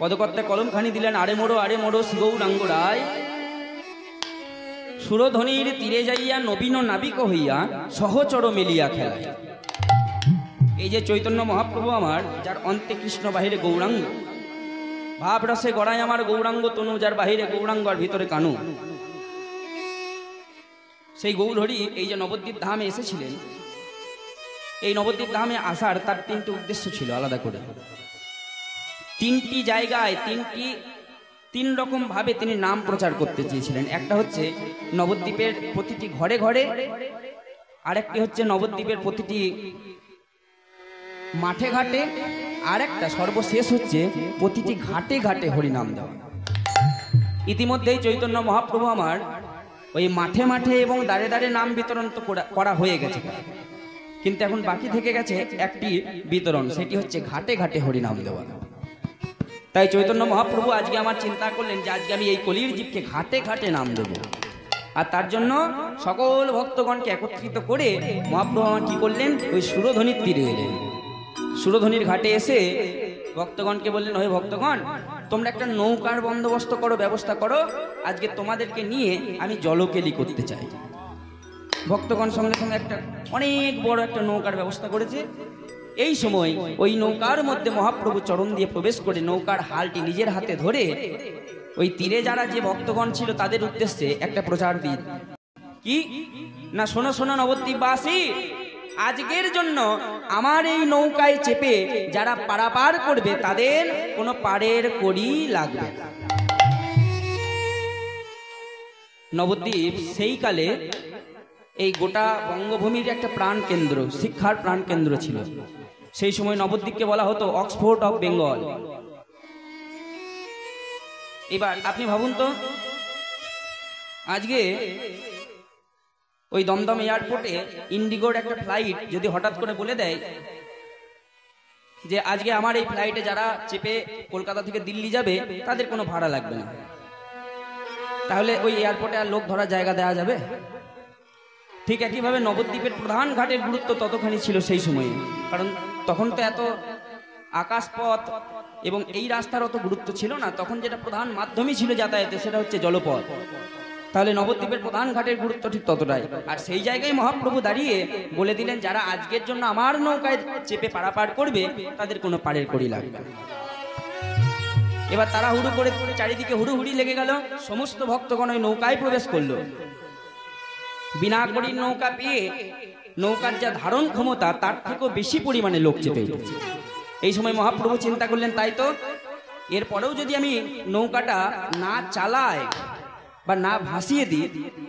পদকর্তায় কলমখানি দিলেন, আরে মোড়ো শিগৌরাঙ্গ রায়, সুরধ্বনির তীরে যাইয়া নবীন নাবিক হইয়া সহচর মেলিয়া খেলায়। এই যে চৈতন্য মহাপ্রভু আমার, যার অন্তে কৃষ্ণ বাহিরে গৌরাঙ্গ, ভাব রসে গড়ায় আমার গৌরাঙ্গ তনু, যার বাহিরে গৌরাঙ্গ আর ভিতরে কানু, সেই গৌরহরি এই যে নবদ্বীপ ধামে এসেছিলেন, এই নবদ্বীপ ধামে আসার তার তিনটি উদ্দেশ্য ছিল আলাদা করে। তিনটি জায়গায় তিন রকম ভাবে তিনি নাম প্রচার করতে চেয়েছিলেন। একটা হচ্ছে নবদ্বীপের প্রতিটি ঘরে ঘরে, আরেকটি হচ্ছে নবদ্বীপের প্রতিটি মাঠে ঘাটে, আর একটা সর্বশেষ হচ্ছে প্রতিটি ঘাটে ঘাটে হরিনাম দেওয়া। ইতিমধ্যেই চৈতন্য মহাপ্রভু আমার ওই মাঠে মাঠে এবং দাঁড়ে দাঁড়ে নাম বিতরণ তো করা হয়ে গেছে, কিন্তু এখন বাকি থেকে গেছে একটি বিতরণ, সেটি হচ্ছে ঘাটে ঘাটে হরিনাম দেওয়া। তাই চৈতন্য মহাপ্রভু আজকে আমার চিন্তা করলেন যে আজকে আমি এই কলির জীবকে ঘাটে ঘাটে নাম দেব, আর তার জন্য সকল ভক্তগণকে একত্রিত করে মহাপ্রভু আমার কি করলেন, ওই সুরধ্বনির তীরে এলেন। সুরধ্বনির ঘাটে এসে ভক্তগণকে বললেন, ওই ভক্তগণ, তোমরা একটা নৌকার বন্দোবস্ত করো, ব্যবস্থা করো, আজকে তোমাদেরকে নিয়ে আমি জলকেলি করতে চাই। ভক্তগণ সঙ্গে সঙ্গে একটা অনেক বড় একটা নৌকার ব্যবস্থা করেছে। এই সময় ওই নৌকার মধ্যে মহাপ্রভু চরণ দিয়ে প্রবেশ করে নৌকার হালটি নিজের হাতে ধরে ওই তীরে যারা যে ভক্তগণ ছিল তাদের উদ্দেশ্যে একটা প্রচার দিন, কি না, শোনো শোনো নবদ্বীপবাসী, আজকের জন্য আমার এই নৌকায় চেপে যারা পারাপার করবে তাদের কোনো পাড়ের কড়ি লাগবে। নবদ্বীপ সেই কালে এই গোটা বঙ্গভূমির একটা প্রাণ কেন্দ্র, শিক্ষার প্রাণ কেন্দ্র ছিল। সেই সময় নবদ্বীপকে বলা হতো অক্সফোর্ড অফ বেঙ্গল। এবার আপনি ভাবুন তো, আজকে ওই দমদম এয়ারপোর্টে ইন্ডিগোর একটা ফ্লাইট যদি হঠাৎ করে বলে দেয় যে আজকে আমার এই ফ্লাইটে যারা চেপে কলকাতা থেকে দিল্লি যাবে তাদের কোনো ভাড়া লাগবে না, তাহলে ওই এয়ারপোর্টে আর লোক ধরার জায়গা দেওয়া যাবে? ঠিক একইভাবে নবদ্বীপের প্রধান ঘাটের গুরুত্ব ততখানি ছিল সেই সময়ে, কারণ তখন তো এত আকাশপথ এবং এই রাস্তার অত গুরুত্ব ছিল না। তখন যেটা প্রধান মাধ্যমই ছিল যাতায়াতে সেটা হচ্ছে জলপথ। তাহলে নবদ্বীপের প্রধান ঘাটের গুরুত্ব ঠিক ততটাই। আর সেই জায়গায় মহাপ্রভু দাঁড়িয়ে বলে দিলেন, যারা আজকের জন্য আমার নৌকায় চেপে পারাপার করবে তাদের কোনো পাড়ের কড়ি লাগবে না। এবার তারা হুড়ু করে চারিদিকে হুড়ুহুড়ি লেগে গেল, সমস্ত ভক্তগণ ওই নৌকায় প্রবেশ করলো। বিনা কড়ির নৌকা পেয়ে নৌকার যা ধারণ ক্ষমতা তার থেকেও বেশি পরিমাণে লোক চেপে উঠেছে। এই সময় মহাপ্রভু চিন্তা করলেন, তাই তো, এরপরেও যদি আমি নৌকাটা না চালাই বা না ভাসিয়ে দিই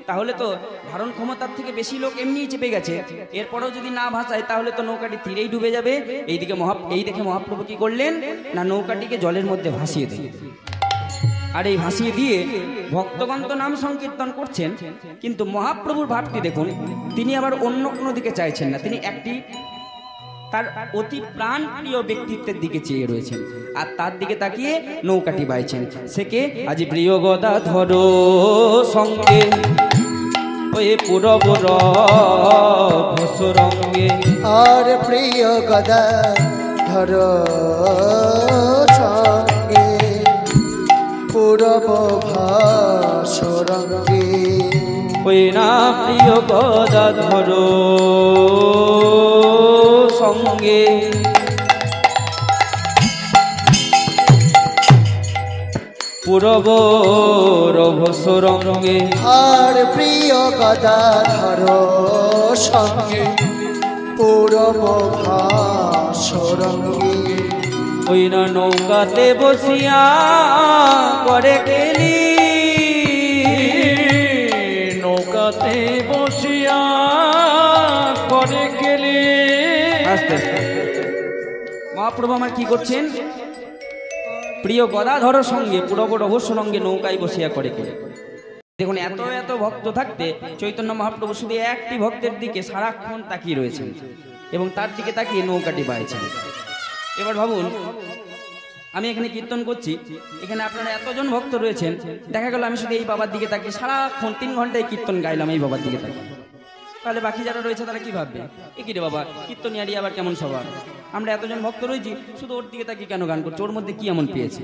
তাহলে তো ধারণ ক্ষমতার থেকে বেশি লোক এমনিই চেপে গেছে, এরপরেও যদি না ভাসায় তাহলে তো নৌকাটি তীরেই ডুবে যাবে। এই দেখে মহাপ্রভু কি করলেন না, নৌকাটিকে জলের মধ্যে ভাসিয়ে দিলেন। আর এই ভাসিয়ে দিয়ে ভক্তগণ তো নাম সংকীর্তন করছেন, কিন্তু মহাপ্রভুর ভাবটি দেখুন, তিনি আবার অন্য কোনো দিকে চাইছেন না, তিনি একটি তার অতি প্রাণ প্রিয় ব্যক্তিত্বের দিকে চেয়ে রয়েছেন, আর তার দিকে তাকিয়ে নৌকাটি বাইছেন। সে কে? আজি প্রিয় গদাধর সঙ্গে ওই পুরবর ঘোষরঙ্গে, আর প্রিয় গদাধর সঙ্গে পুরব ভাসরঙ্গে, ওই না প্রিয় গদাধর সঙ্গে পুরব রভসরঙ্গে, আর প্রিয় গদাধর সঙ্গে পুরব ভাসরঙ্গে, ওই না নৌকাতে বসিয়া করে গেলি, নৌকাতে বসিয়া করে গেলি। আস্তে আস্তে মহাপ্রভু আমার কি করছেন, প্রিয় গদাধর সঙ্গে পুরব রহস্যরঙ্গে নৌকায় বসিয়া করে গেলি। দেখুন, এত এত ভক্ত থাকতে চৈতন্য মহাপ্রভু শুধু একটি ভক্তের দিকে সারাক্ষণ তাকিয়ে রয়েছেন এবং তার দিকে তাকিয়ে নৌকাটি বাইছেন। এবার ভাবুন, আমি এখানে কীর্তন করছি, এখানে আপনারা এতজন ভক্ত রয়েছেন, দেখা গেল আমি শুধু এই বাবার দিকে তাকিয়ে সারাক্ষণ 3 ঘন্টায় কীর্তন গাইলাম এই বাবার দিকে তাকিয়ে, তাহলে বাকি যারা রয়েছে তারা কি ভাববে, এ কি রে বাবা কীর্তনিয়ারি আবার কেমন স্বভাব, আমরা এতজন ভক্ত রয়েছি, শুধু ওর দিকে তাকিয়ে কেন গান করছে, ওর মধ্যে কি এমন পেয়েছে?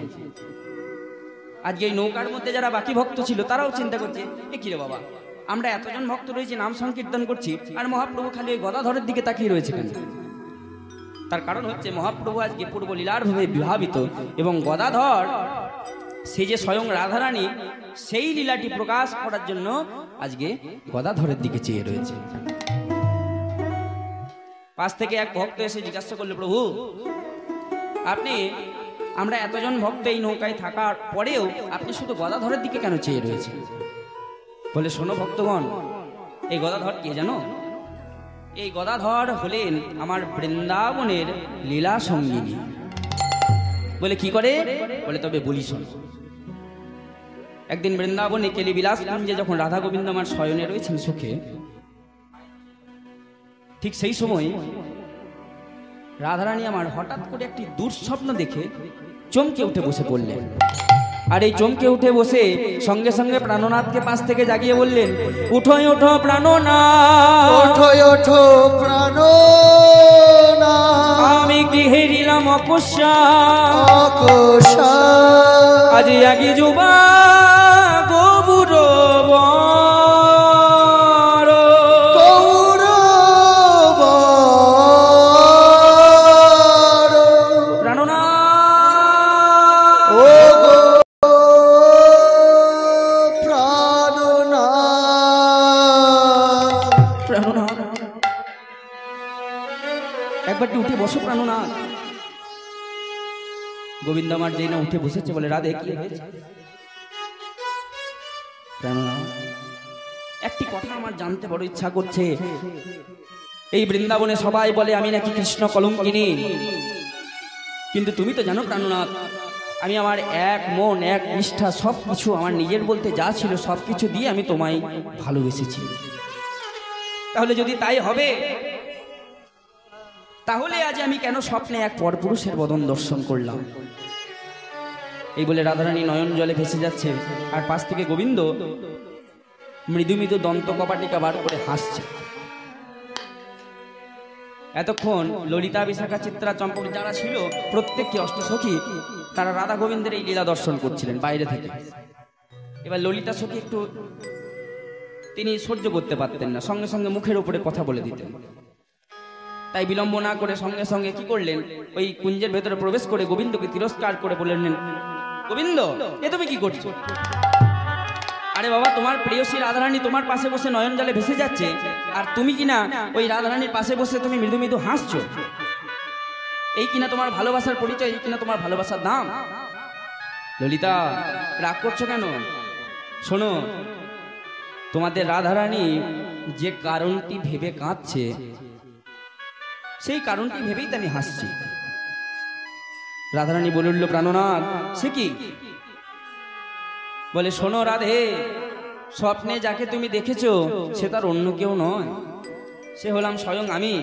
আজকে এই নৌকার মধ্যে যারা বাকি ভক্ত ছিল তারাও চিন্তা করছে, এ কি রে বাবা, আমরা এতজন ভক্ত রয়েছি, নাম সংকীর্তন করছি, আর মহাপ্রভু খালি ওই গদাধরের দিকে তাকিয়ে রয়েছে কেন? তার কারণ হচ্ছে মহাপ্রভু আজকে পূর্ব লীলার ভাবে বিভাবিত, এবং গদাধর সে যে স্বয়ং রাধারানী, সেই লীলাটি প্রকাশ করার জন্য আজকে গদাধরের দিকে চেয়ে রয়েছে। পাশ থেকে এক ভক্ত এসে জিজ্ঞাসা করলো, প্রভু আপনি, আমরা এতজন ভক্ত এই নৌকায় থাকার পরেও আপনি শুধু গদাধরের দিকে কেন চেয়ে রয়েছেন? বলে, শোনো ভক্তগণ, এই গদাধর কে জানো? এই গদাধর হলেন আমার বৃন্দাবনের লীলা সঙ্গিনী। বলে, কি করে? বলে, তবে বলি শোনো। একদিন বৃন্দাবনে কেলি বিলাস কুঞ্জে যখন রাধা গোবিন্দ আমার শয়নে রয়েছেন সুখে, ঠিক সেই সময় রাধারানী আমার হঠাৎ করে একটি দুঃস্বপ্ন দেখে চমকে উঠে বসে পড়লেন। আর এই চমকে উঠে বসে সঙ্গে সঙ্গে প্রাণনাথকে পাশ থেকে জাগিয়ে বললেন, উঠো ওঠো প্রাণনাথ, ওঠো ওঠো প্রাণনাথ, আমি কি হেরিলাম অকুশা, অকুশা, আজ আগি যুবা গোবুর একবারটি উঠে বসো প্রাণনাথ। গোবিন্দ আমার যেই না উঠে বসেছে, বলে, রাধে কি হয়েছে? প্রাণনাথ, একটি কথা আমার জানতে বড় ইচ্ছা করছে। এই বৃন্দাবনে সবাই বলে আমি নাকি কৃষ্ণ কলঙ্কিনী, কিন্তু তুমি তো জানো প্রাণনাথ, আমি আমার এক মন এক নিষ্ঠা সবকিছু আমার নিজের বলতে যা ছিল সবকিছু দিয়ে আমি তোমায় ভালোবেসেছি। তাহলে যদি তাই হবে, তাহলে আজ আমি কেন স্বপ্নে এক পরপুরুষের বদন দর্শন করলাম? এই বলে রাধারানী নয়ন জলে ভেসে যাচ্ছে, আর পাশ থেকে গোবিন্দ মৃদু মৃদু দন্ত কপাটিকা বার করে হাসছে। এতক্ষণ ললিতা, বিশাখা, চিত্রা, চম্পক যারা ছিল প্রত্যেকটি অষ্টসখী, তারা রাধা গোবিন্দের এই লীলা দর্শন করছিলেন বাইরে থেকে। এবার ললিতা সখী একটু তিনি সহ্য করতে পারতেন না, সঙ্গে সঙ্গে মুখের উপরে কথা বলে দিতেন। তাই বিলম্ব না করে সঙ্গে সঙ্গে কি করলেন, ওই কুঞ্জের ভেতরে প্রবেশ করে গোবিন্দকে তিরস্কার করে বললেন, গোবিন্দ এ তুমি কি করছো? আরে বাবা, তোমার প্রিয়সী রাধারানী তোমার পাশে বসে নয়ন জলে ভেসে যাচ্ছে, আর তুমি কিনা ওই রাধারানীর পাশে বসে তুমি মৃদু মৃদু হাসছো। এই কিনা তোমার ভালোবাসার পরিচয়, এই কিনা তোমার ভালোবাসার দাম? ললিতা, রাগ করছো কেন? শোনো, তোমাদের রাধারানী যে কারণটি ভেবে কাঁদছে, সেই কারণটি ভেবেই তো আমি হাসছি। রাধারানী বলে উঠল, প্রাণনাথ সে কি? বলে, শোনো রাধে, স্বপ্নে যাকে তুমি দেখেছো সে তার অন্য কেউ নয়, সে হলাম স্বয়ং আমি।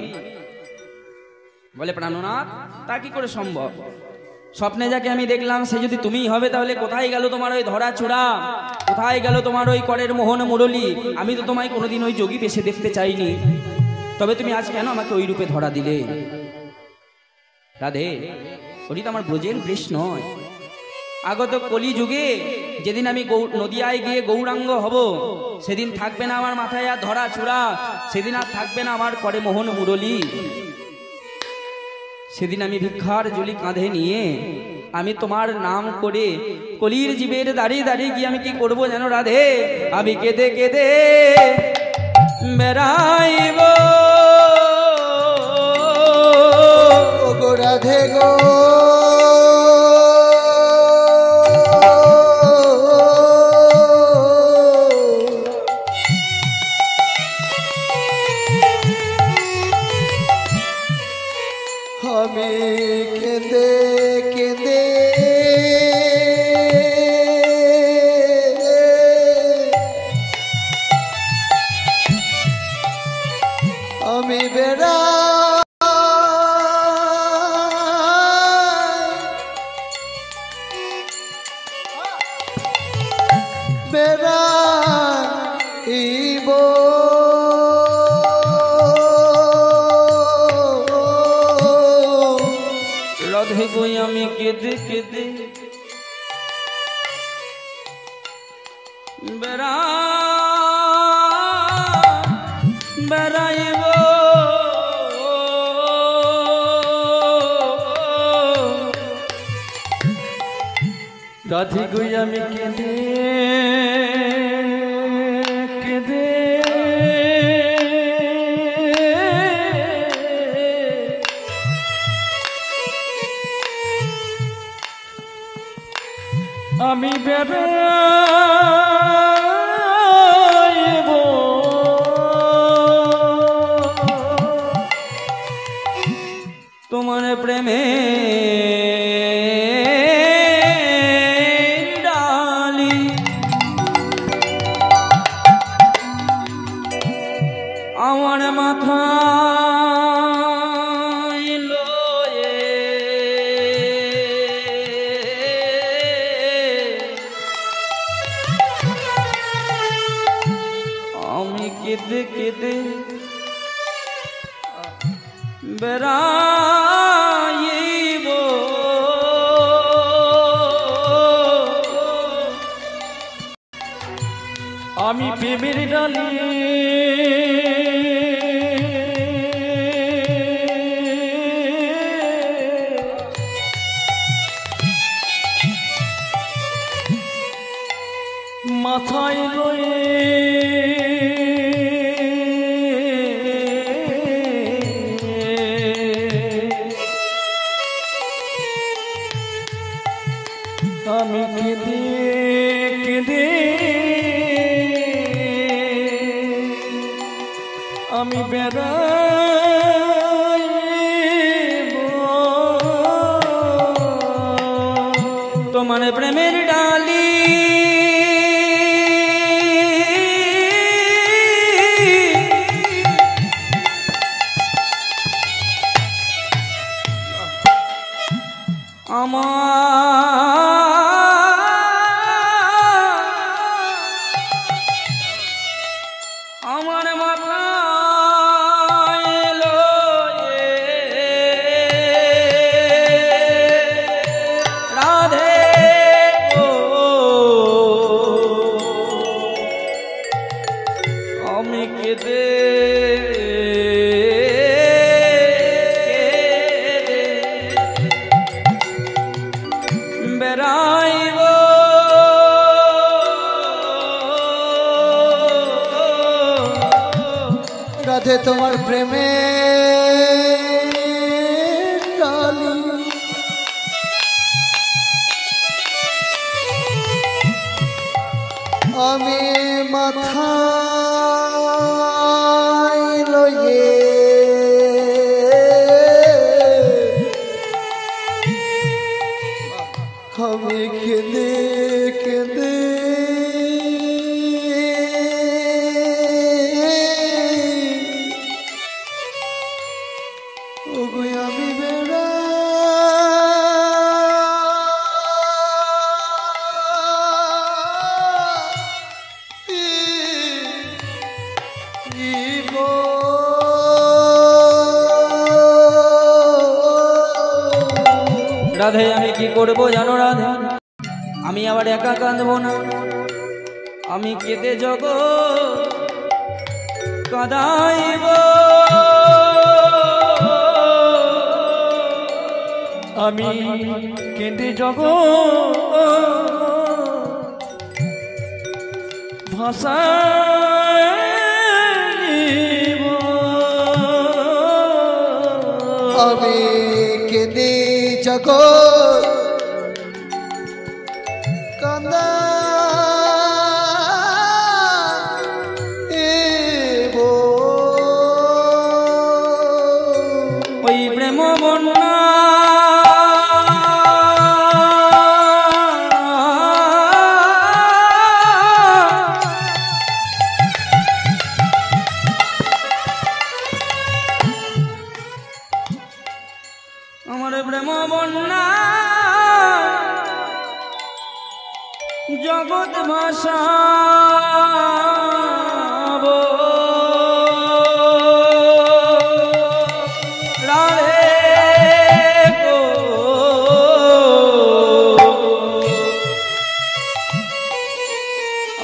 বলে, প্রাণনাথ তা কি করে সম্ভব? স্বপ্নে যাকে আমি দেখলাম সে যদি তুমিই হবে, তাহলে কোথায় গেল তোমার ওই ধরা চূড়া, কোথায় গেল তোমার ওই করের মোহন মুরলী? আমি তো তোমায় কোনোদিন ওই যোগী বেশে দেখতে চাইনি, তবে তুমি আজ কেন আমাকে ওই রূপে ধরা দিলে? রাধে, ওটি তো আমার ব্রজের বৃষ নয়। আগত কলি যুগে যেদিন আমি নদিয়ায় গিয়ে গৌরাঙ্গ হব, সেদিন থাকবে না আমার মাথায় আর ধরা চূড়া, সেদিন আর থাকবে না আমার করে মোহন মুরলী। সেদিন আমি ভিক্ষার ঝুলি কাঁধে নিয়ে আমি তোমার নাম করে কলির জীবের দাঁড়িয়ে দাঁড়িয়ে গিয়ে আমি কি করবো জানো রাধে? আমি কেঁদে কেঁদে বেড়াইব গো রাধে গো। আমি কেঁদে কেঁদে আমি বেড়া বেড়াইব বেড়াইব রাধে গো আমি কেঁদে কেঁদে আমি বেড়াইব তোমার প্রেমে ডালি আমার মাথা কেঁদে কেঁদে বেড়াইব আমি প্রেমের ডালি মাথায় লয়ে আমি কেঁদে কেঁদে আমি বেড়াইব তোমার প্রেমের ডালি আমার মাথা এলো রাধে আমি কেঁদে বেড়াইব রাধে তোমার প্রেমে ডালি আমি মাথায় লয়ে আমি কেঁদে কেঁদে ওগো আমি বেড়াইব রাধে আমি কি করবো জানো রাধে আমি আবার একা কাঁদবো না আমি কেঁদে জগ কাঁদাইব আমি কেঁদে জগ ভাষাইব আমি কেঁদে জগৎ কাঁদাইব ওই প্রেম বন্যা আমার প্রেম বন্যা জগৎ ভাষাব রাধে গো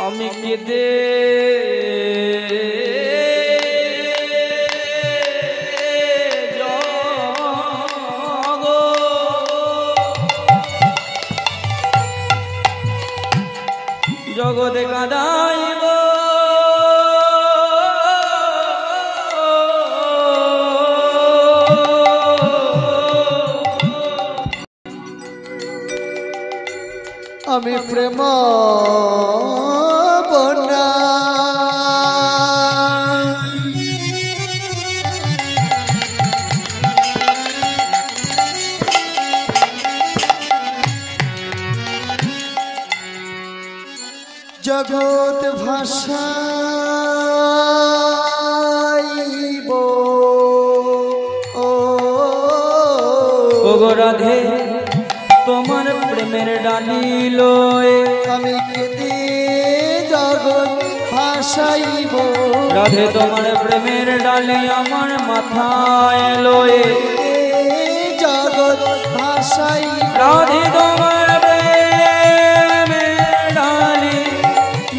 আমি সঙ্গেতে জগতে কাঁদাইব আমি প্রেম বন্যা জগৎ ভাষাইব ওগো রাধে তোমার প্রেমের ডালি লয়ে আমি কেঁদে জগৎ ভাষাইব রাধে তোমার প্রেমের ডালি আমার মাথায় লয়ে জগৎ ভাষাইব রাধে তোমার প্রেমের ডালি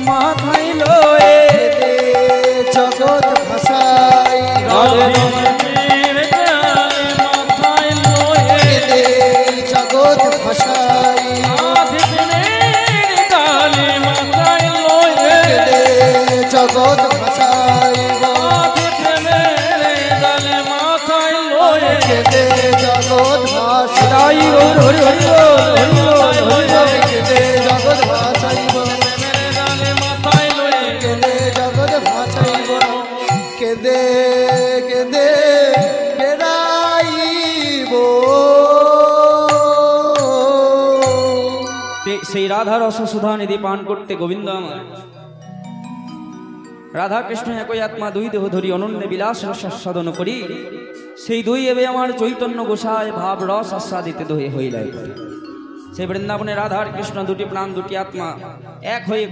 মাথায় লয়ে জগৎ ভাষাই রাধে তোমার প্রেমের ডালি মাথায় লয়ে জগৎ ভাষাই রাধে প্রেমের ডালি মাথায় লয়ে জগৎ ভাষাই রাধে প্রেমের ডালি মাথায় লয়ে জগৎ ভাষাই তাই গৌর হরি হরি বল, হরি বল, হরি বল। জগৎ ভাষাইব প্রেমের ডালি মাথায় লয়ে কেঁদে জগৎ ভাষাইব কেঁদে কেঁদে বেড়াইব সেই রাধার রসসুধা নিধি পান করতে গোবিন্দ আমার রাধা কৃষ্ণ একই আত্মা দুই দেহ ধরি অনন্য বিলাস রসাস্বাদন করি সেই দুই এবে আমার চৈতন্য গোসায় ভাব রস আস্বাদিতে দহে হইলাই সেই বৃন্দাবনে রাধার কৃষ্ণ দুটি প্রাণ দুটি আত্মা এক হয়ে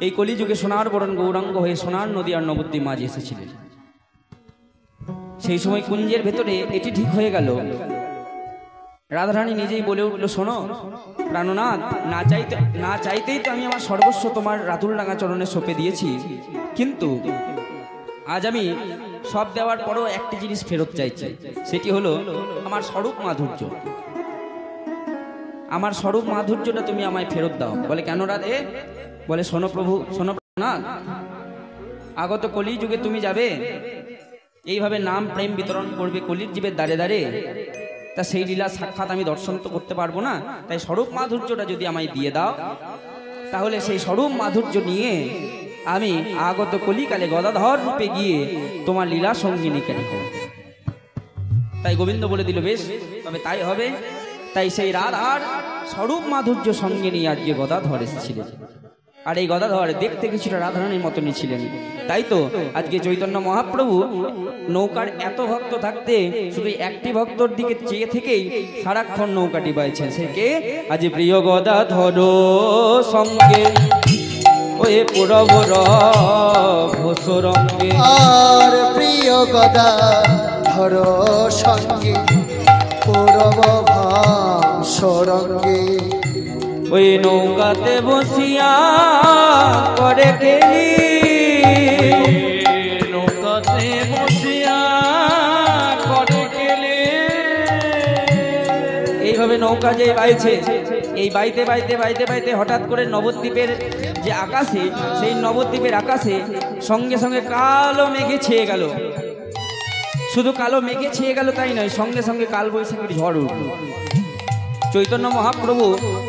এই কলিযুগে সোনার বরণ গৌরাঙ্গ হয়ে সোনার নদী আর নবদ্বীপ মাঝে এসেছিলেন। সেই সময় কুঞ্জের ভেতরে এটি ঠিক হয়ে গেল, রাধারানী নিজেই বলে উঠল, শোনো প্রাণনাথ, না চাইতেই তো আমি আমার সর্বস্ব তোমার রাতুল ডাঙা চরণে সঁপে দিয়েছি, কিন্তু আজ আমি সব দেওয়ার পরও একটি জিনিস ফেরত চাইছি, সেটি হলো আমার স্বরূপ মাধুর্য। আমার স্বরূপ মাধুর্যটা তুমি আমায় ফেরত দাও। বলে কেন রাধে? বলে শোনো প্রভু, শোনো প্রাণনাথ, আগত কলি যুগে তুমি যাবে এইভাবে নাম প্রেম বিতরণ করবে কলির জীবের দ্বারে দ্বারে, তা সেই লীলা সাক্ষাৎ আমি দর্শন তো করতে পারবো না, তাই স্বরূপ মাধুর্যটা যদি আমায় দিয়ে দাও, তাহলে সেই স্বরূপ মাধুর্য নিয়ে আমি আগত কলিকালে গদাধর রূপে গিয়ে তোমার লীলা সঙ্গিনী কেন করব। তাই গোবিন্দ বলে দিল, বেশ তবে তাই হবে। তাই সেই রাধার স্বরূপ মাধুর্য সঙ্গে নিয়ে আজকে গদাধর এসেছিলেন। আর এই গদাধর দেখতে কিছুটা রাধারানীর মতনই ছিলেন। তাই তো আজকে চৈতন্য মহাপ্রভু নৌকার এত ভক্ত থাকতে শুধু একটি ভক্তর দিকে চেয়ে থেকেই সারাক্ষণ নৌকাটি বাইছেন। সে কে? আজ প্রিয় গদাধর সঙ্গে ওয়ে পুরবর ভোসরঙ্গে। আর প্রিয় গদাধর সঙ্গে পুরব ভাসরঙ্গে, ওই নৌকাতে বসিয়া করে গেলি, নৌকাতে বসিয়া করে গেলি। এইভাবে নৌকা যে বাইছে, এই বাইতে বাইতে বাইতে বাইতে হঠাৎ করে নবদ্বীপের যে আকাশে, সেই নবদ্বীপের আকাশে সঙ্গে সঙ্গে কালো মেঘে ছেয়ে গেল। শুধু কালো মেঘে ছেয়ে গেল তাই নয়, সঙ্গে সঙ্গে কাল বৈশাখীর ঝড় উঠল। চৈতন্য মহাপ্রভু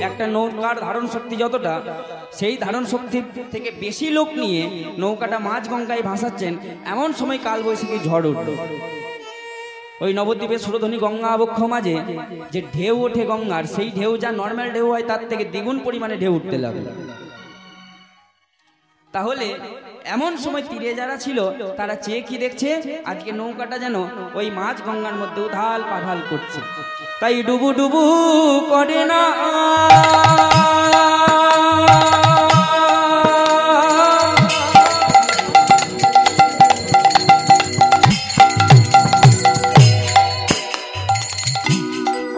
একটা নৌকার ধারণ শক্তি যতটা, সেই ধারণ শক্তি থেকে বেশি লোক নিয়ে নৌকাটা মাঝ গঙ্গায় ভাসাচ্ছেন, এমন সময় কাল বৈশাখী ঝড় উঠল। ওই নবদ্বীপের সুরধ্বনি গঙ্গা আবক্ষ মাঝে যে ঢেউ ওঠে গঙ্গার, সেই ঢেউ যা নর্মাল ঢেউ হয় তার থেকে দ্বিগুণ পরিমাণে ঢেউ উঠতে লাগলো। তাহলে এমন সময় তীরে যারা ছিল তারা চেয়ে কি দেখছে, আজকে নৌকাটা যেন ওই মাঝ গঙ্গার মধ্যে উথাল পাথাল করছে। তাই ডুবু ডুবু করে না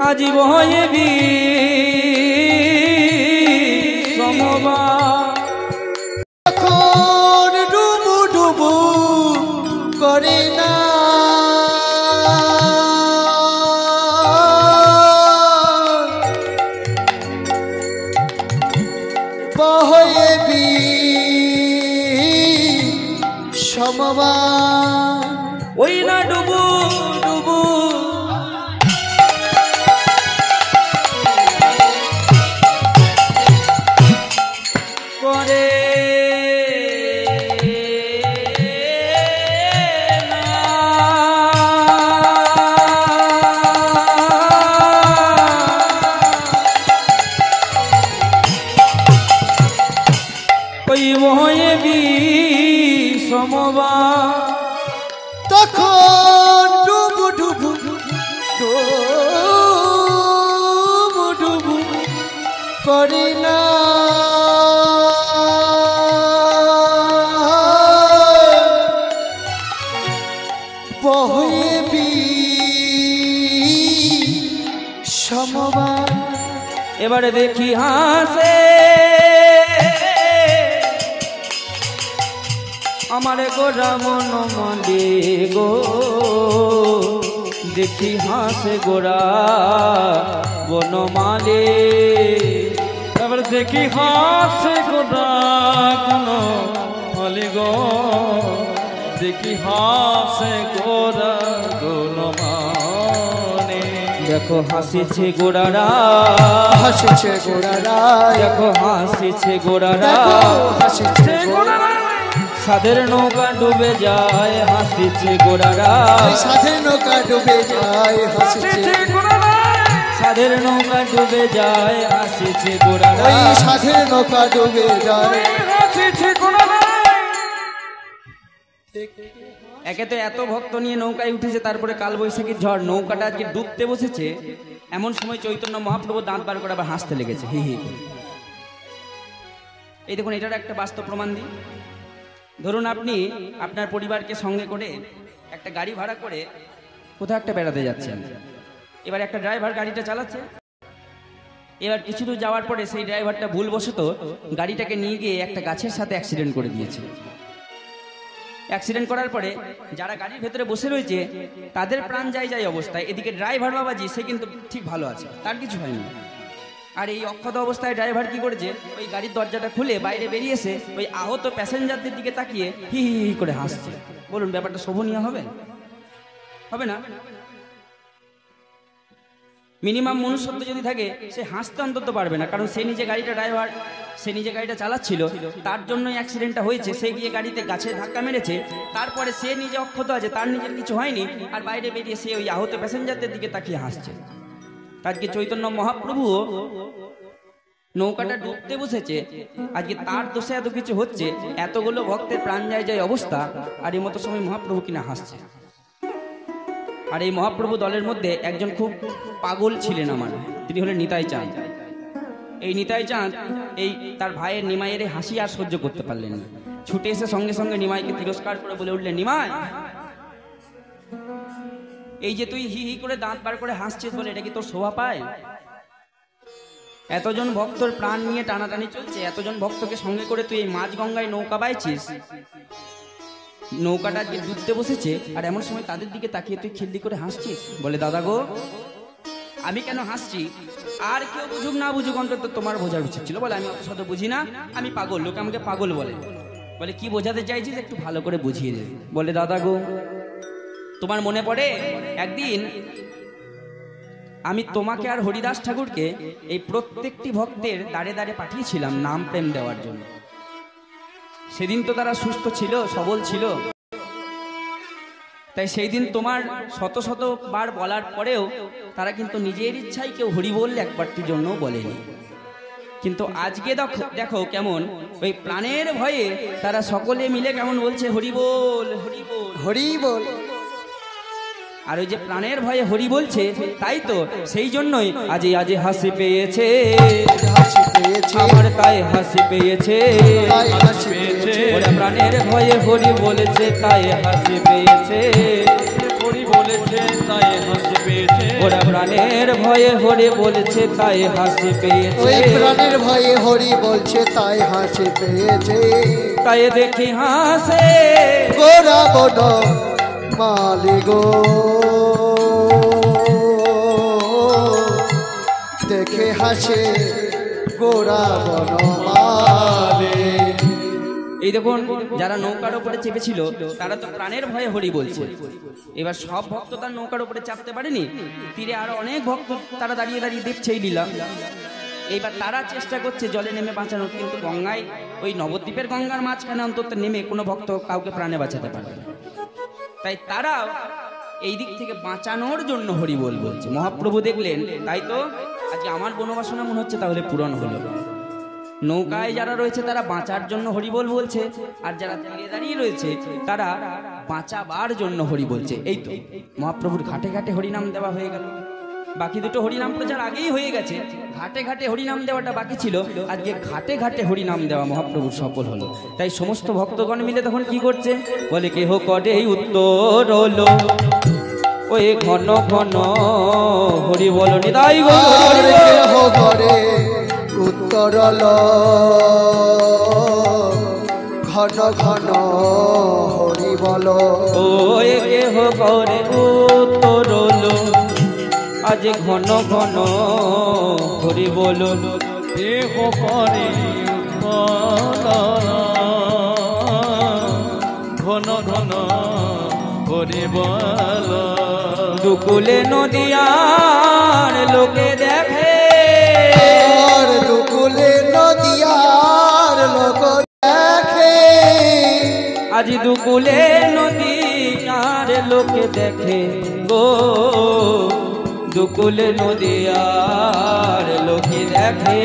আজি বয়ে বি বহয়ে বি সমবান ওই না ডুবু ডুবু করে তখন ডুবু ডুবু ডুবু ডুবু করি না বহয়ে বি সমবান এবারে দেখি হাসে আমার গোরা মন মনে গো দেখি হাসে গোরা বনমালে এবার দেখি হাসে গোরা কোন মালে গো দেখি হাসে গোরা বনমালে দেখো হাসিছে গোরারা হাসিছে গোরারা দেখো হাসিছে গোরারা হাসিছে গোরারা সাদের নৌকা ডুবে যায় হাসিছে গোরারা সাদের নৌকা ডুবে যায় হাসিছে গোরারা সাদের নৌকা ডুবে যায় হাসিছে গোরারা ওই সাদের নৌকা ডুবে যায় হাসিছে গোরারা একে তো এত ভক্ত নিয়ে নৌকায় উঠেছে, তারপরে কালবৈশাখীর ঝড়, নৌকাটা আজকে ডুবতে বসেছে। এমন সময় চৈতন্য মহাপ্রভু দাঁত বার করে আবার হাসতে লেগেছে, হি হি। এই দেখুন, এটার একটা বাস্তব প্রমাণ দিই। ধরুন আপনি আপনার পরিবারকে সঙ্গে করে একটা গাড়ি ভাড়া করে কোথাও একটা বেড়াতে যাচ্ছেন। এবার একটা ড্রাইভার গাড়িটা চালাচ্ছে। এবার কিছু দূর যাওয়ার পরে সেই ড্রাইভারটা ভুলবশত গাড়িটাকে নিয়ে গিয়ে একটা গাছের সাথে অ্যাক্সিডেন্ট করে দিয়েছে। অ্যাক্সিডেন্ট করার পরে যারা গাড়ির ভেতরে বসে রয়েছে তাদের প্রাণ যায় যায় অবস্থায়, এদিকে ড্রাইভার বাবাজি সে কিন্তু ঠিক ভালো আছে, তার কিছু হয়নি। আর এই অক্ষত অবস্থায় ড্রাইভার কি করেছে, ওই গাড়ির দরজাটা খুলে বাইরে বেরিয়েছে, ওই আহত প্যাসেঞ্জারদের দিকে তাকিয়ে হি হি হি করে হাসছে। বলুন ব্যাপারটা শোভনীয় হবে? হবে না? মিনিমাম মনুষ্যত্ব যদি থাকে সে হাসতে অন্তত পারবে না, কারণ সে নিজে গাড়িটা ড্রাইভার, সে নিজে গাড়িটা চালাচ্ছিল, তার জন্যই অ্যাক্সিডেন্টটা হয়েছে। সে গিয়ে গাড়িতে গাছে ধাক্কা মেরেছে, তারপরে সে নিজে অক্ষত আছে, তার নিজের কিছু হয়নি, আর বাইরে বেরিয়ে সে ওই আহত প্যাসেঞ্জারদের দিকে তাকিয়ে হাসছে। আজকে চৈতন্য মহাপ্রভুও নৌকাটা ডুবতে বসেছে, আজকে তার দোষে এত কিছু হচ্ছে, এতগুলো ভক্তের প্রাণ যায় যায় অবস্থা, আর এই মতো সময় মহাপ্রভু কিনা হাসছে। আর এই মহাপ্রভু দলের মধ্যে একজন খুব পাগল ছিলেন আমার, তিনি হলেন নিতাই চাঁদ। এই নিতাই চাঁদ এই তার ভাইয়ের নিমাইয়ের হাসি আর সহ্য করতে পারলেন না, ছুটে এসে সঙ্গে সঙ্গে নিমাইকে তিরস্কার করে বলে উঠলেন, নিমাই, এই যে তুই হি হি করে দাঁত বার করে হাসছিস বলে এটা কি তোর শোভা পায়? এতজন ভক্তর প্রাণ নিয়ে টানাটানি চলছে, এতজন ভক্তকে সঙ্গে করে তুই এই মাঝ গঙ্গায় নৌকা বাইছিস, নৌকাটা যে ডুবতে বসেছে, আর এমন সময় তাদের দিকে তাকিয়ে তুই খিল্লি করে হাসছিস। বলে, দাদা গো, আমি কেন হাসছি আর কেউ বুঝুক না বুঝুক, অন্তত তোমার বোঝার উচিত ছিল। বলে, আমি অত শত বুঝি না, আমি পাগল, লোকে আমাকে পাগল বলে। বলে, কি বোঝাতে চাইছিস একটু ভালো করে বুঝিয়ে দে। বলে, দাদা গো, তোমার মনে পড়ে একদিন আমি তোমাকে আর হরিদাস ঠাকুরকে এই প্রত্যেকটি ভক্তের দাঁড়ে দাঁড়ে পাঠিয়েছিলাম নাম প্রেম দেওয়ার জন্য। সেদিন তো তারা সুস্থ ছিল, সবল ছিল, তাই সেই দিন তোমার শত শত বার বলার পরেও তারা কিন্তু নিজের ইচ্ছায় কেউ হরি বললে একবারটির জন্য বলেনি। কিন্তু আজকে দেখো কেমন ওই প্রাণের ভয়ে তারা সকলে মিলে কেমন বলছে, হরি বল, হরি বল, হরি বল। আর ওই যে প্রাণের ভয়ে হরি বলছে, তাই তো সেই জন্যই আজে আজে হাসি পেয়েছে, হাসি পেয়েছে আমার তাই হাসি পেয়েছে, তাই হাসি পেয়েছে। ওরা প্রাণের ভয়ে হরি বলেছে তাই হাসি পেয়েছে, হরি বলেছে তাই হাসি পেয়েছে, ওরা প্রাণের ভয়ে হরি বলেছে তাই হাসি পেয়েছে, ওই প্রাণের ভয়ে হরি বলছে তাই হাসি পেয়েছে। তাই দেখি হাসে গোরা বন মালিগো, দেখে হাসে গোরা বনমালে। এই দেখুন যারা নৌকার উপরে চেপেছিল তারা তো প্রাণের ভয়ে হরি বলছে। এবার সব ভক্ত তার নৌকার উপরে চাপতে পারেনি, তীরে আরো অনেক ভক্ত তারা দাঁড়িয়ে দাঁড়িয়ে দেখছে এই লীলা। এইবার তারা চেষ্টা করছে জলে নেমে বাঁচানোর, কিন্তু গঙ্গায় ওই নবদ্বীপের গঙ্গার মাঝখানে অন্তত নেমে কোনো ভক্ত কাউকে প্রাণে বাঁচাতে পারবে না। তাই তারা এই দিক থেকে বাঁচানোর জন্য হরি বল বলছে। মহাপ্রভু দেখলেন তাই তো আজকে আমার বনবাসনা মনে হচ্ছে তাহলে পূরণ হলো। নৌকায় যারা রয়েছে তারা বাঁচার জন্য হরিবোল বলছে, আর যারা তীরে দাঁড়িয়ে রয়েছে তারা বাঁচাবার জন্য হরি বলছে। এই তো মহাপ্রভুর ঘাটে ঘাটে হরিনাম দেওয়া হয়ে গেল। বাকি দুটো হরিনাম প্রচার আগেই হয়ে গেছে, ঘাটে ঘাটে হরিনাম দেওয়াটা বাকি ছিল। আজকে ঘাটে ঘাটে হরিনাম দেওয়া মহাপ্রভুর সফল হলো। তাই সমস্ত ভক্তগণ মিলে তখন কি করছে বলে, কেহ করে উত্তর হলো ওই ঘন ঘন হরি বল নিতাই গৌর। কেহ করে উত্তরল ঘন ঘন হরি বল। ওই কেহ করে উত্তর হলো আজ ঘন ঘন হরি বল। কেহ করে ঘন ঘন হরি বল। দুকুলে নদিয়ার লোকে দেখে, আর দুকুলে নদিয়ার লোক দেখে, আজ দুকুলে নদিয়ার লোকে দেখে গো, দুকুলে নদিয়ার লোকে দেখে।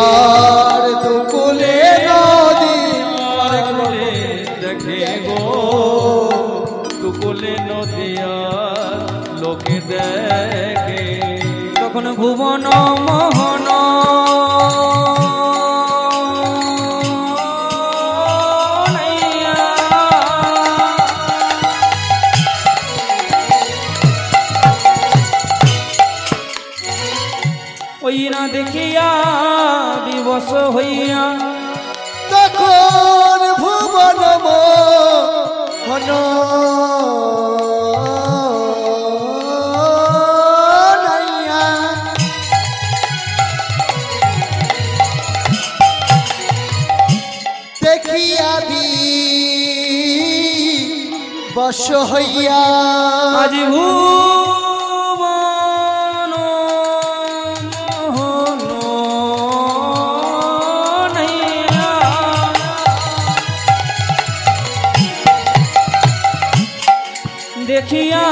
আর দুকুলে নদিয়ার লোকে দেখে গো, দুকুলে নদিয়ার লোকে দেখে। তখন ভুবন মোহন ওই না দেখিয়া বিবশ হইয়া, তখন ভুবন মোহন দেখিয়া বশ হইয়া, আজ ভুবন মোহন নাইয়া। দেখিয়া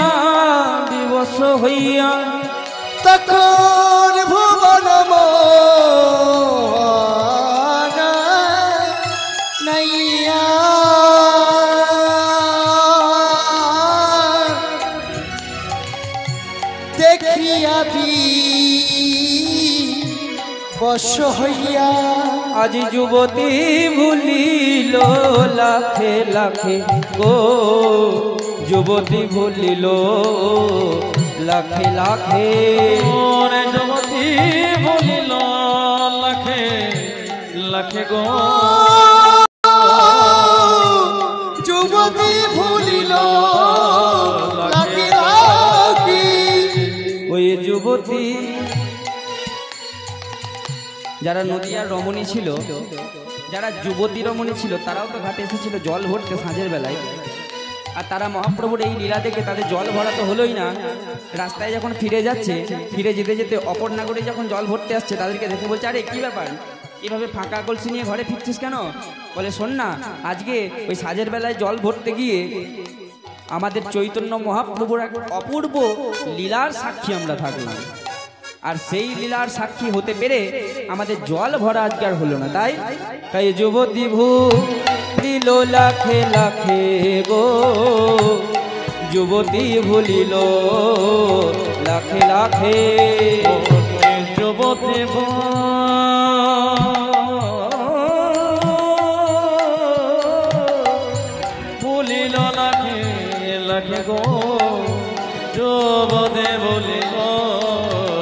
বিবশ হইয়া, তখন ভুবন মোহন নাইয়া। দেখিয়া বশ হইয়া, আজ যুবতী ভুলিল লাখে লাখে গো, যুবতী ভুলিল লাখে লাখে। ওরে যুবতী ভুলিল লাখে লাখে গো, যুবতী ভুলিল লাখে লাখে। ওই যুবতী যারা নদিয়ার রমণী ছিল, যারা যুবতী রমণী ছিল, তারাও তো ঘাটে এসেছিল জল ভরতে সাঁঝের বেলায়। আর তারা মহাপ্রভুর এই লীলা দেখে তাদের জল ভরা তো হলোই না, রাস্তায় যখন ফিরে যাচ্ছে, ফিরে যেতে যেতে অপর নাগরিক যখন জল ভরতে আসছে তাদেরকে দেখে বলছে, আরে কি ব্যাপার, এভাবে ফাঁকা কলসি নিয়ে ঘরে ফিরছিস কেন? বলে, শোন না, আজকে ওই সাঁঝের বেলায় জল ভরতে গিয়ে আমাদের চৈতন্য মহাপ্রভুর এক অপূর্ব লীলার সাক্ষী আমরা থাকলাম, আর সেই লীলার সাক্ষী হতে পেরে আমাদের জল ভরা আজকে আর হলো না। তাই তাই যুবতী ভুলিল লাখে লাখে গো, যুবতী ভুলিল লাখে লাখে। যুবতী ভুলিল লাখে লাখে গো, যুবতী ভুলিল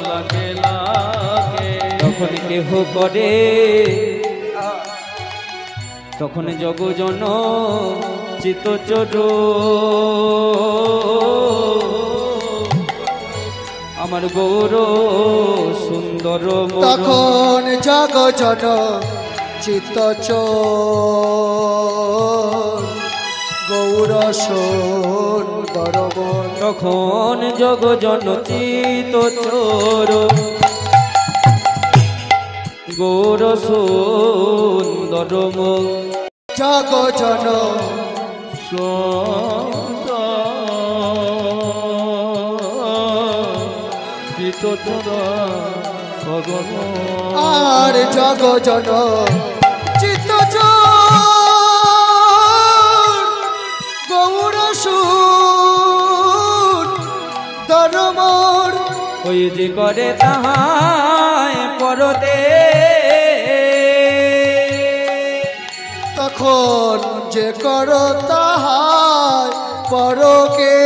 লাখে লাখে। তখন কেহ করে, তখন জগজন চিত্তচর আমার গৌর সুন্দর মোর। তখন জগ জন চিত্ত গৌর সুন্দর মন। তখন জগ জন চিত চোর গৌর সুন্দর মোর। জগ জন আর জগ জন চিত্ত গৌর সুন্দর মন। ওই যে করে তাহায় পরতে তখন যে কর তাহার পরকে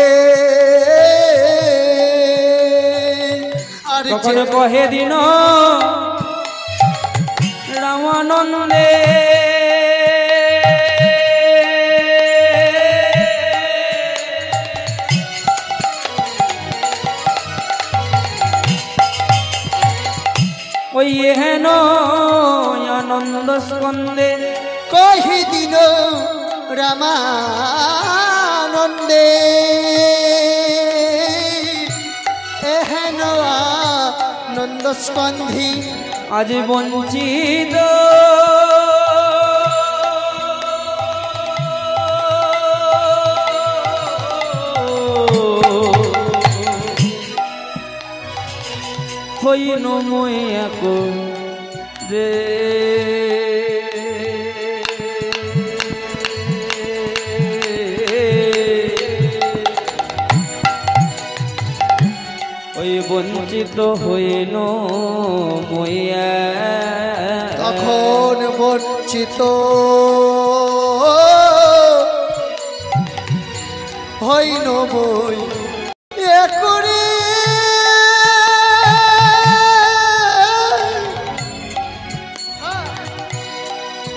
আর তখন কহে দিন রামানন্দে ওই হেন আনন্দ স্কন্দে কহি দিন রামানন্দে এহেন আনন্দ স্কন্ধি আজ বঞ্চিত হইন মই এক রে ওই বঞ্চিত হইন মইয়া। তখন বঞ্চিত হইন মই একরে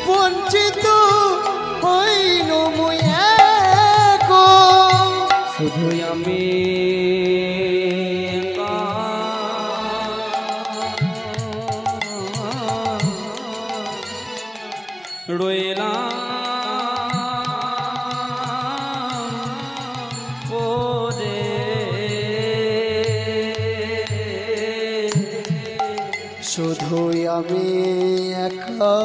বঞ্চিত হইন মই এক শুধু আমি রইলাম পরে শুধু আমি একা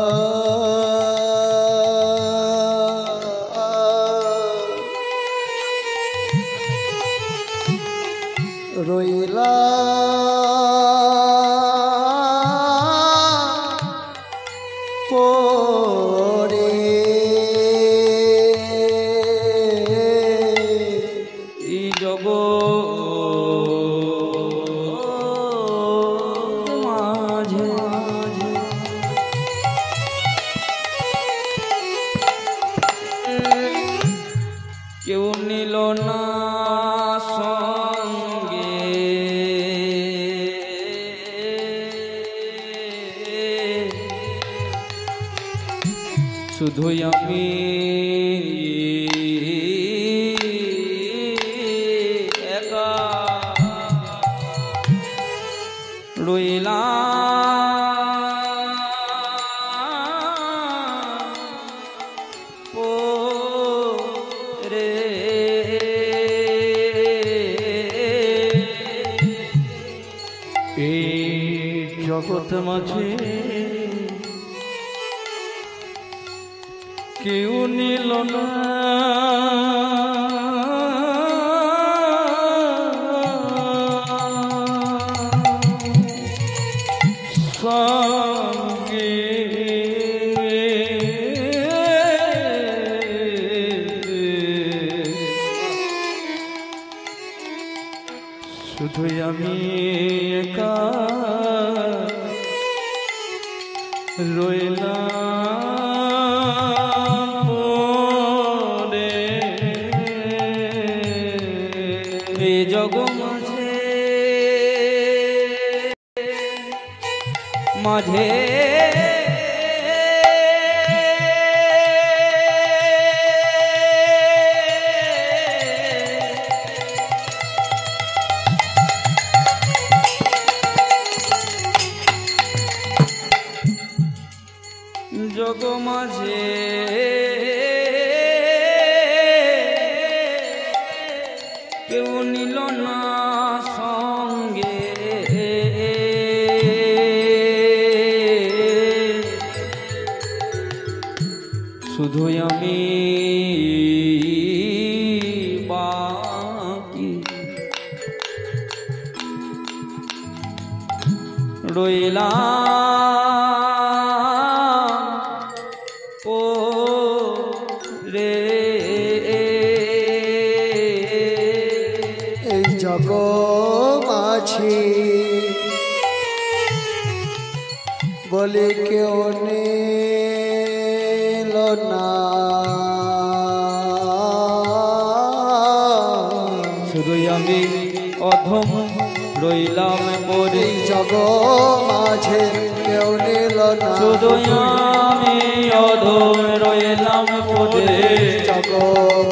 রইলাম পরে এই জগৎ মাঝে কেউ নিল না সঙ্গে শুধু আমি একা রইলাম পরে এই জগৎ মাঝে কেউ নিল না সঙ্গে শুধু আমি একা রইলাম পরে এই জগ মাঝে মাঝে জগ মাঝে কেউ নিল না সঙ্গে, শুধুই আমি বাকি রইলাম ও রে। এই জগ মাঝে বলে কেউ নিল না, শুধুই আমি অধম রইলাম পরে। এই জগ মাঝে কেউ নিল না, শুধুই আমি অধম রইলাম পরে। জগ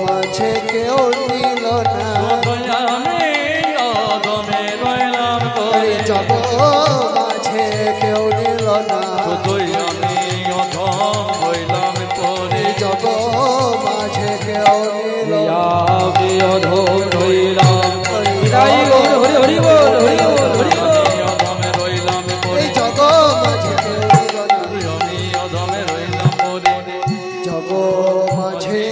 মাঝে কেউ নিল না, আমি অদমে রইলাম এই জগ মাঝে কেউ নিল না, শুধুই আমি অধম রইলাম পরে। জগ মাঝে কেউ নিল না। আমি অধম রইলাম। হরি বল, হরি হরি বল, হরি বল, হরি বল। আমি অধমে রইলাম পরে। এই জগ মাঝে কেউ নিল না, আমি অধমে রইলাম পরে। জগ মাঝে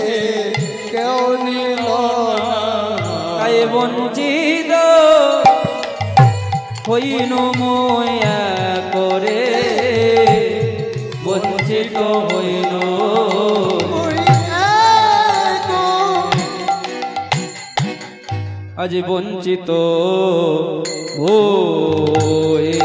কেউ নিল না। তাই বঞ্চিত হইন ময়া করে, বঞ্চিত হইল ওই এক আজ বঞ্চিত হয়ে